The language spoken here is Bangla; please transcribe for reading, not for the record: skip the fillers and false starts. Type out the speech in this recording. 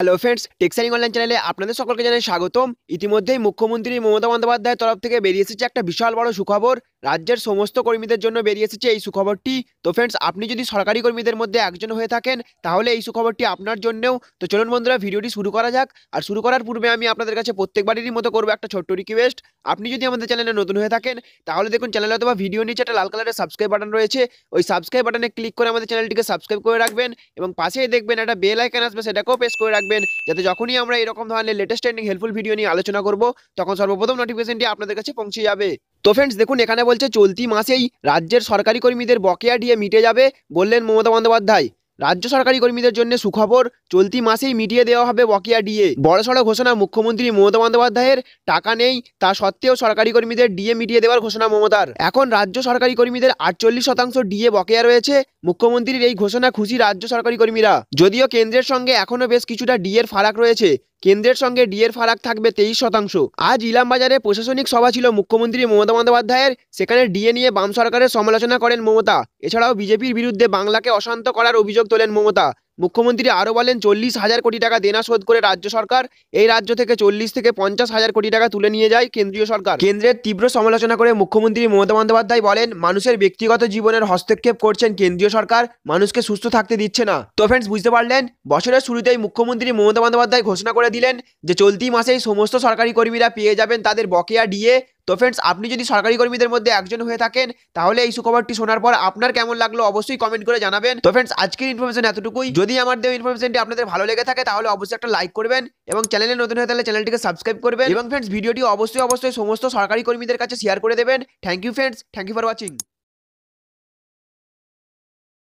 হ্যালো ফ্রেন্ডস, টেক্সারিং অনলাইন চ্যানেলে আপনাদের সকলকে জানাই স্বাগতম। ইতিমধ্যেই মুখ্যমন্ত্রী মমতা বন্দ্যোপাধ্যায়ের তরফ থেকে বেরিয়ে এসেছে একটা বিশাল বড় সুখবর। রাজ্যের সমস্ত কর্মীদের জন্য বেরিয়ে এসেছে এই সুখবরটি। তো ফ্রেন্ডস, আপনি যদি সরকারি কর্মীদের মধ্যে একজন হয়ে থাকেন তাহলে এই সুখবরটি আপনার জন্যও। তো চলুন বন্ধুরা, ভিডিওটি শুরু করা যাক। আর শুরু করার পূর্বে আমি আপনাদের কাছে প্রত্যেকবারেরই মতো করবো একটা ছোট্ট রিকোয়েস্ট। আপনি যদি আমাদের চ্যানেলে নতুন হয়ে থাকেন তাহলে দেখুন চ্যানেলে অথবা ভিডিও নিচে একটা লাল কালারের সাবস্ক্রাইব বাটন রয়েছে। ওই সাবস্ক্রাইব বাটনে ক্লিক করে আমাদের চ্যানেলটিকে সাবস্ক্রাইব করে রাখবেন এবং পাশেই দেখবেন একটা বেল আইকন আসবে, সেটাকেও প্রেস করে রাখবেন, যাতে যখনই আমরা এরকম ধরনের লেটেস্ট ট্রেন্ডিং হেল্পফুল ভিডিও নিয়ে আলোচনা করব তখন সর্বপ্রথম নোটিফিকেশনটি আপনাদের কাছে পৌঁছে যাবে। তো ফ্রেন্ডস দেখুন, এখানে বলছে চলতি মাসেই রাজ্যের সরকারি কর্মীদের বকেয়া ডিএ মিটে যাবে, বললেন মমতা বন্দ্যোপাধ্যায়। রাজ্য সরকারি কর্মীদের জন্য সুখবর, চলতি মাসেই মিটিয়ে দেওয়া হবে বকেয়া ডিএ। বড়সড় ঘোষণা মুখ্যমন্ত্রী মমতা বন্দ্যোপাধ্যায়ের। টাকা নেই তা সত্ত্বেও সরকারি কর্মীদের ডিএ মিটিয়ে দেওয়ার ঘোষণা মমতার। এখন রাজ্য সরকারি কর্মীদের 48% ডিএ বকেয়া রয়েছে। মুখ্যমন্ত্রীর এই ঘোষণা খুশি রাজ্য সরকারি কর্মীরা। যদিও কেন্দ্রের সঙ্গে এখনো বেশ কিছুটা ডিএর ফারাক রয়েছে। কেন্দ্রের সঙ্গে ডিএর ফারাক থাকবে 23%। আজ ইলামবাজারে প্রশাসনিক সভা ছিল মুখ্যমন্ত্রী মমতা বন্দ্যোপাধ্যায়ের। সেখানে ডিএ নিয়ে বাম সরকারের সমালোচনা করেন মমতা। এছাড়াও বিজেপির বিরুদ্ধে বাংলাকে অশান্ত করার অভিযোগ তোলেন মমতা। মুখ্যমন্ত্রী আরও বলেন, 40,000 কোটি টাকা দেনা শোধ করে রাজ্য সরকার। এই রাজ্য থেকে 40 থেকে 50,000 কোটি টাকা তুলে নিয়ে যায় কেন্দ্রীয় সরকার। কেন্দ্রের তীব্র সমালোচনা করে মুখ্যমন্ত্রী মমতা বন্দ্যোপাধ্যায় বলেন, মানুষের ব্যক্তিগত জীবনের হস্তক্ষেপ করছেন কেন্দ্রীয় সরকার, মানুষকে সুস্থ থাকতে দিচ্ছে না। তো ফ্রেন্ডস, বুঝতে পারলেন, বছরের শুরুতেই মুখ্যমন্ত্রী মমতা বন্দ্যোপাধ্যায় ঘোষণা করে দিলেন যে চলতি মাসেই সমস্ত সরকারি কর্মীরা পেয়ে যাবেন তাদের বকেয়া ডিএ। তো ফ্রেন্ডস, আপনি যদি সরকারি কর্মীদের মধ্যে একজন হয়ে থাকেন তাহলে এই সুখবরটি শোনার পর আপনার কেমন লাগলো অবশ্যই কমেন্ট করে জানাবেন। তো ফ্রেন্ডস, আজকের ইনফরমেশন এতটুকুই। যদি আমার দেওয়া ইনফরমেশনটি আপনাদের ভালো লেগে থাকে তাহলে অবশ্যই একটা লাইক করবেন এবং চ্যানেলে নতুন হয়ে থাকলে চ্যানেলটিকে সাবস্ক্রাইব করবেন এবং ফ্রেন্ডস ভিডিওটি অবশ্যই সমস্ত সরকারি কর্মীদের কাছে শেয়ার করে দেবেন। Thank you friends, thank you for watching.